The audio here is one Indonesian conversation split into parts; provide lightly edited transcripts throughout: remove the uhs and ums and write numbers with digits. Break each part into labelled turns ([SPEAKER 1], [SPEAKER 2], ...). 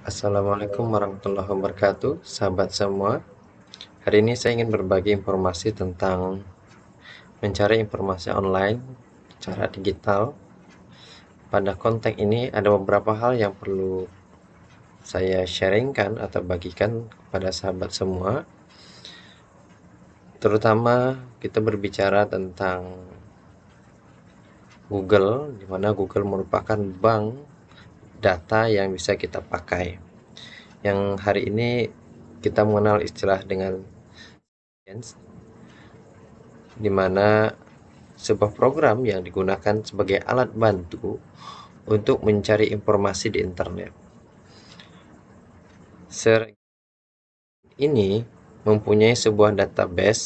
[SPEAKER 1] Assalamualaikum warahmatullahi wabarakatuh, sahabat semua. Hari ini saya ingin berbagi informasi tentang mencari informasi online secara digital. Pada konteks ini ada beberapa hal yang perlu saya sharingkan atau bagikan kepada sahabat semua. Terutama kita berbicara tentang Google, di mana Google merupakan bank data yang bisa kita pakai. Yang hari ini kita mengenal istilah dengan di mana sebuah program yang digunakan sebagai alat bantu untuk mencari informasi di internet. Ini mempunyai sebuah database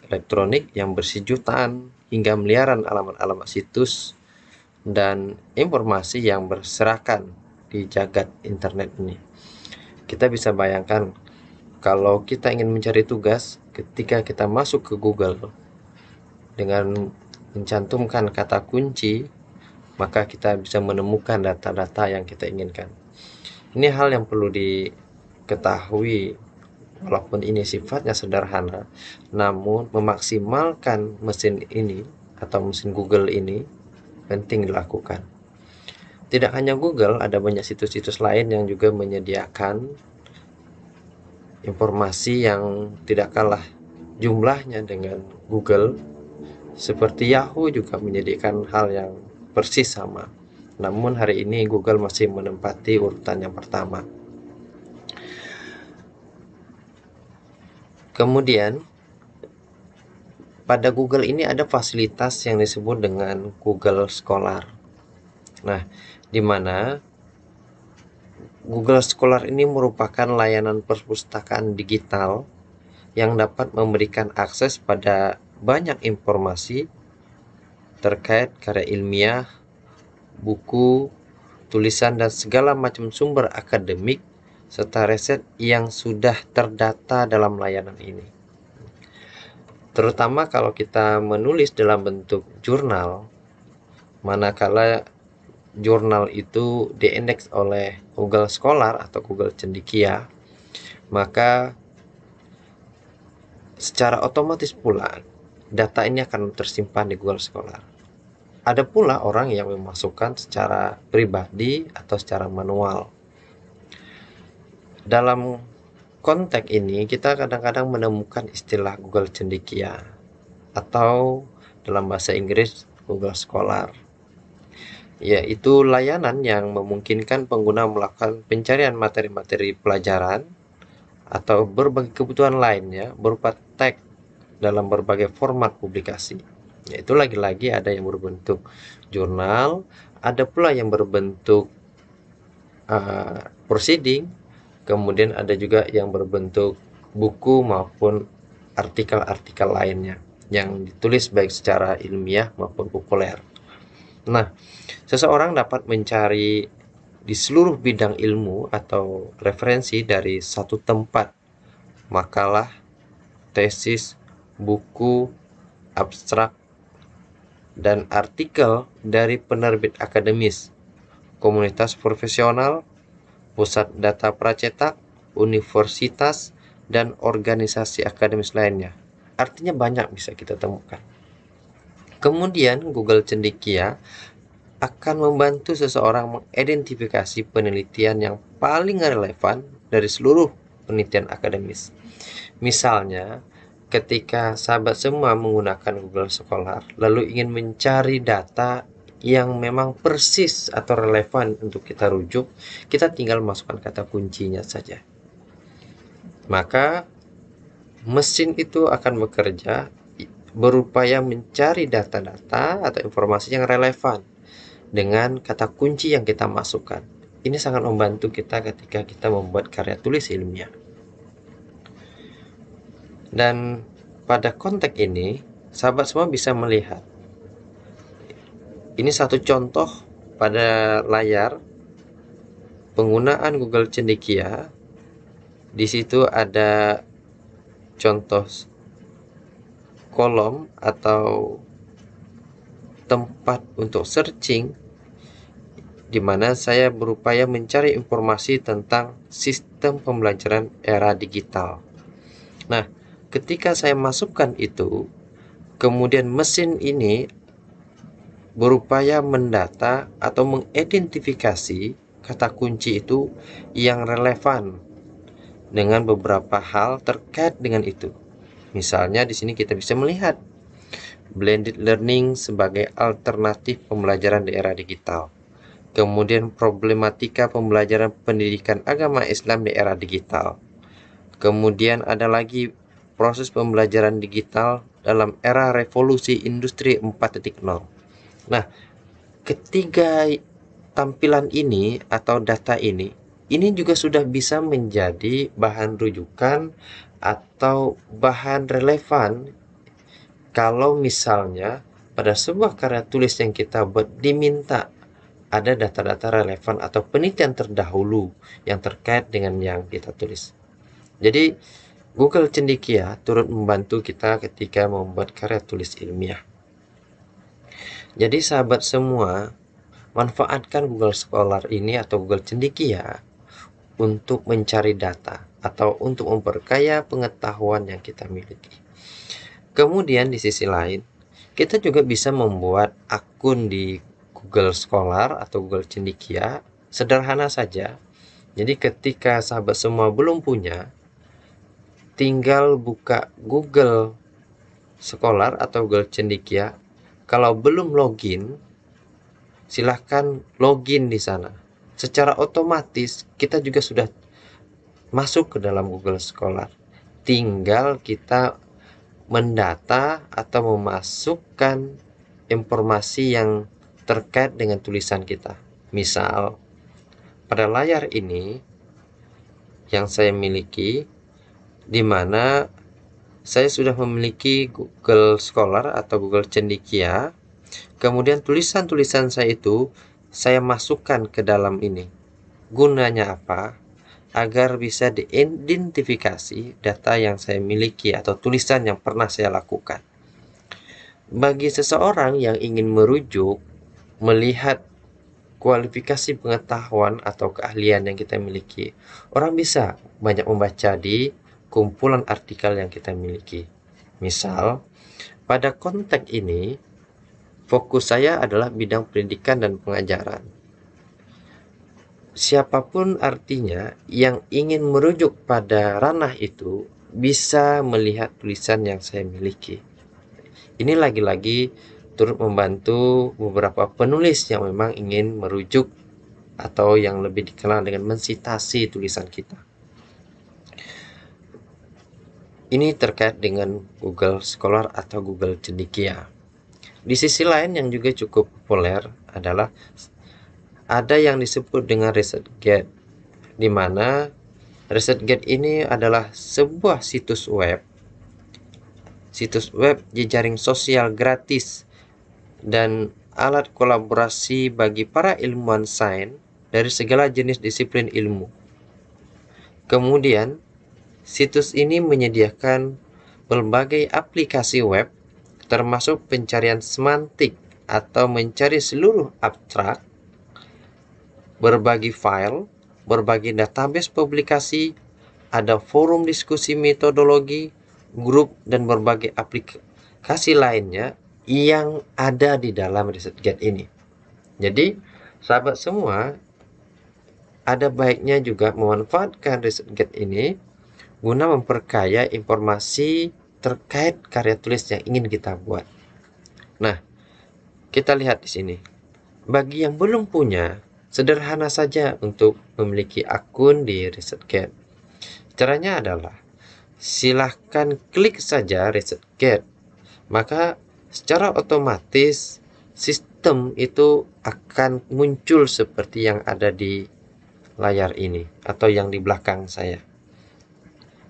[SPEAKER 1] elektronik yang berisi jutaan hingga miliaran alamat-alamat situs dan informasi yang berserakan di jagat internet ini. Kita bisa bayangkan kalau kita ingin mencari tugas, ketika kita masuk ke Google dengan mencantumkan kata kunci, maka kita bisa menemukan data-data yang kita inginkan. Ini hal yang perlu diketahui, walaupun ini sifatnya sederhana, namun memaksimalkan mesin ini atau mesin Google ini penting dilakukan. Tidak hanya Google, ada banyak situs-situs lain yang juga menyediakan informasi yang tidak kalah jumlahnya dengan Google. Seperti Yahoo juga menyediakan hal yang persis sama. Namun hari ini Google masih menempati urutan yang pertama. Kemudian pada Google ini ada fasilitas yang disebut dengan Google Scholar. Nah, di mana Google Scholar ini merupakan layanan perpustakaan digital yang dapat memberikan akses pada banyak informasi terkait karya ilmiah, buku, tulisan, dan segala macam sumber akademik serta riset yang sudah terdata dalam layanan ini. Terutama kalau kita menulis dalam bentuk jurnal, manakala jurnal itu diindeks oleh Google Scholar atau Google Cendekia, maka secara otomatis pula data ini akan tersimpan di Google Scholar. Ada pula orang yang memasukkan secara pribadi atau secara manual. Dalam konteks ini kita kadang-kadang menemukan istilah Google Cendekia atau dalam bahasa Inggris Google Scholar, yaitu layanan yang memungkinkan pengguna melakukan pencarian materi-materi pelajaran atau berbagai kebutuhan lainnya berupa teks dalam berbagai format publikasi. Yaitu lagi-lagi ada yang berbentuk jurnal, ada pula yang berbentuk proceeding, kemudian ada juga yang berbentuk buku maupun artikel-artikel lainnya yang ditulis baik secara ilmiah maupun populer. Nah, seseorang dapat mencari di seluruh bidang ilmu atau referensi dari satu tempat, makalah, tesis, buku, abstrak, dan artikel dari penerbit akademis, komunitas profesional, pusat data pracetak, universitas, dan organisasi akademis lainnya. Artinya banyak bisa kita temukan. Kemudian Google Cendekia akan membantu seseorang mengidentifikasi penelitian yang paling relevan dari seluruh penelitian akademis. Misalnya, ketika sahabat semua menggunakan Google Scholar lalu ingin mencari data yang memang persis atau relevan untuk kita rujuk, kita tinggal masukkan kata kuncinya saja. Maka mesin itu akan bekerja berupaya mencari data-data atau informasi yang relevan dengan kata kunci yang kita masukkan. Ini sangat membantu kita ketika kita membuat karya tulis ilmiah. Dan pada konteks ini, sahabat semua bisa melihat. Ini satu contoh pada layar penggunaan Google Cendekia. Di situ ada contoh kolom atau tempat untuk searching di mana saya berupaya mencari informasi tentang sistem pembelajaran era digital. Nah, ketika saya masukkan itu, kemudian mesin ini berupaya mendata atau mengidentifikasi kata kunci itu yang relevan dengan beberapa hal terkait dengan itu. Misalnya di sini kita bisa melihat blended learning sebagai alternatif pembelajaran di era digital. Kemudian problematika pembelajaran pendidikan agama Islam di era digital. Kemudian ada lagi proses pembelajaran digital dalam era revolusi industri 4.0. Nah, ketiga tampilan ini atau data ini juga sudah bisa menjadi bahan rujukan atau bahan relevan kalau misalnya pada sebuah karya tulis yang kita buat diminta ada data-data relevan atau penelitian terdahulu yang terkait dengan yang kita tulis. Jadi Google Cendekia turut membantu kita ketika membuat karya tulis ilmiah. Jadi sahabat semua, manfaatkan Google Scholar ini atau Google Cendekia untuk mencari data atau untuk memperkaya pengetahuan yang kita miliki. Kemudian di sisi lain, kita juga bisa membuat akun di Google Scholar atau Google Cendekia, sederhana saja. Jadi ketika sahabat semua belum punya, tinggal buka Google Scholar atau Google Cendekia. Kalau belum login, silahkan login di sana. Secara otomatis kita juga sudah masuk ke dalam Google Scholar. Tinggal kita mendata atau memasukkan informasi yang terkait dengan tulisan kita. Misal, pada layar ini yang saya miliki, di mana saya sudah memiliki Google Scholar atau Google Cendekia. Kemudian tulisan-tulisan saya itu saya masukkan ke dalam ini. Gunanya apa? Agar bisa diidentifikasi data yang saya miliki atau tulisan yang pernah saya lakukan. Bagi seseorang yang ingin merujuk, melihat kualifikasi pengetahuan atau keahlian yang kita miliki, orang bisa banyak membaca di kumpulan artikel yang kita miliki. Misal, pada konteks ini, fokus saya adalah bidang pendidikan dan pengajaran. Siapapun artinya yang ingin merujuk pada ranah itu bisa melihat tulisan yang saya miliki. Ini lagi-lagi turut membantu beberapa penulis yang memang ingin merujuk atau yang lebih dikenal dengan mensitasi tulisan kita. Ini terkait dengan Google Scholar atau Google Cendekia. Di sisi lain yang juga cukup populer adalah ada yang disebut dengan ResearchGate, di mana ResearchGate ini adalah sebuah situs web jejaring sosial gratis dan alat kolaborasi bagi para ilmuwan sains dari segala jenis disiplin ilmu. Kemudian, situs ini menyediakan berbagai aplikasi web, termasuk pencarian semantik atau mencari seluruh abstrak, berbagi file, berbagi database publikasi, ada forum diskusi metodologi, grup, dan berbagai aplikasi lainnya yang ada di dalam ResearchGate ini. Jadi, sahabat semua, ada baiknya juga memanfaatkan ResearchGate ini guna memperkaya informasi terkait karya tulis yang ingin kita buat. Nah, kita lihat di sini. Bagi yang belum punya, sederhana saja untuk memiliki akun di ResearchGate. Caranya adalah silahkan klik saja ResearchGate, maka secara otomatis sistem itu akan muncul seperti yang ada di layar ini atau yang di belakang saya.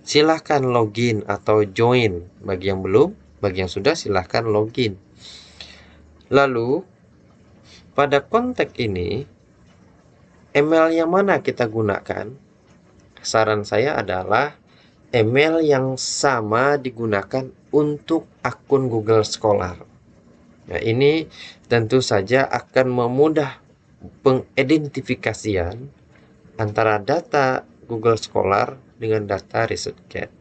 [SPEAKER 1] Silahkan login atau join. Bagi yang belum, bagi yang sudah silahkan login. Lalu pada konteks ini, email yang mana kita gunakan? Saran saya adalah email yang sama digunakan untuk akun Google Scholar. Nah, ini tentu saja akan pengidentifikasian antara data Google Scholar dengan data ResearchGate.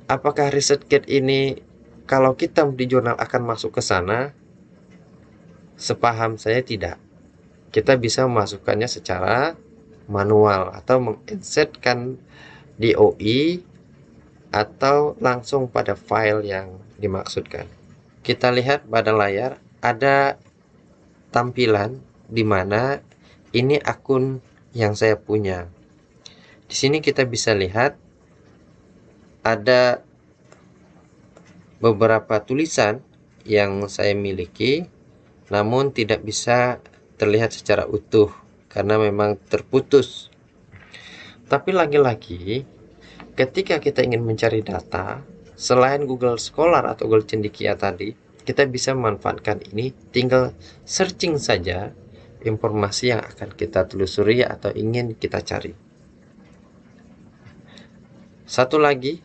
[SPEAKER 1] Apakah ResearchGate ini kalau kita di jurnal akan masuk ke sana? Sepaham saya tidak. Kita bisa memasukkannya secara manual atau menginsertkan DOI atau langsung pada file yang dimaksudkan. Kita lihat pada layar ada tampilan di mana ini akun yang saya punya. Di sini kita bisa lihat ada beberapa tulisan yang saya miliki, namun tidak bisa terlihat secara utuh karena memang terputus. Tapi lagi-lagi, ketika kita ingin mencari data, selain Google Scholar atau Google Cendekia tadi, kita bisa memanfaatkan ini, tinggal searching saja informasi yang akan kita telusuri atau ingin kita cari. Satu lagi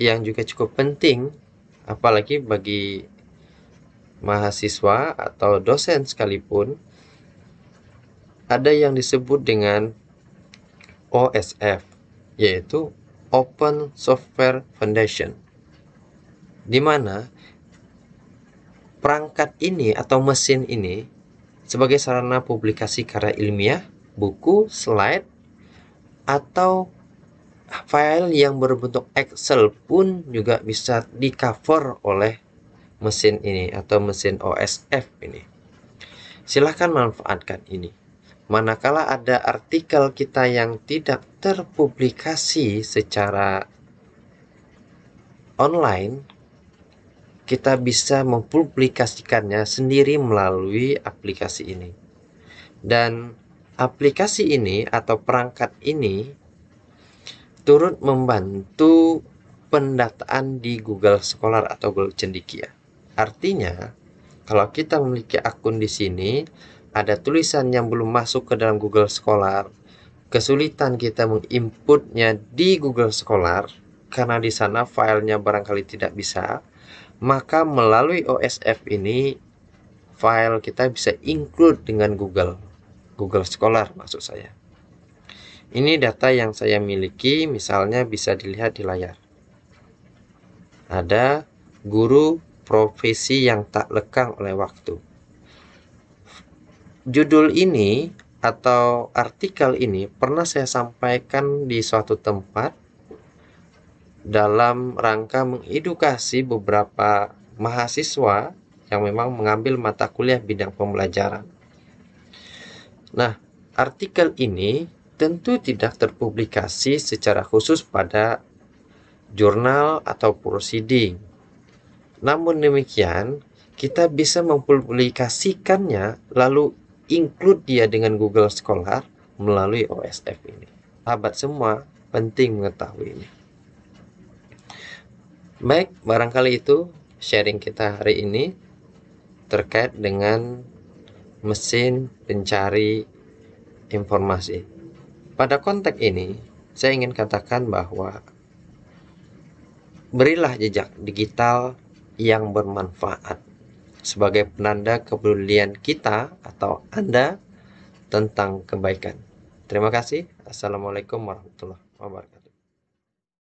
[SPEAKER 1] yang juga cukup penting, apalagi bagi mahasiswa atau dosen sekalipun, ada yang disebut dengan OSF, yaitu Open Software Foundation, di mana perangkat ini atau mesin ini sebagai sarana publikasi karya ilmiah, buku, slide, atau file yang berbentuk Excel pun juga bisa di-cover oleh mesin ini atau mesin OSF ini. Silahkan manfaatkan ini. Manakala ada artikel kita yang tidak terpublikasi secara online, kita bisa mempublikasikannya sendiri melalui aplikasi ini. Dan aplikasi ini atau perangkat ini turut membantu pendataan di Google Scholar atau Google Cendekia. Artinya, kalau kita memiliki akun di sini, ada tulisan yang belum masuk ke dalam Google Scholar, kesulitan kita menginputnya di Google Scholar karena di sana filenya barangkali tidak bisa, maka melalui OSF ini file kita bisa include dengan Google Scholar maksud saya. Ini data yang saya miliki, misalnya bisa dilihat di layar. Ada guru profesi yang tak lekang oleh waktu. Judul ini atau artikel ini pernah saya sampaikan di suatu tempat dalam rangka mengedukasi beberapa mahasiswa yang memang mengambil mata kuliah bidang pembelajaran. Nah, artikel ini tentu tidak terpublikasi secara khusus pada jurnal atau proceeding. Namun demikian, kita bisa mempublikasikannya lalu include dia dengan Google Scholar melalui OSF ini. Sahabat semua, penting mengetahui ini. Baik, barangkali itu sharing kita hari ini terkait dengan mesin pencari informasi. Pada konteks ini, saya ingin katakan bahwa berilah jejak digital yang bermanfaat sebagai penanda kepedulian kita atau Anda tentang kebaikan. Terima kasih. Assalamualaikum warahmatullahi wabarakatuh.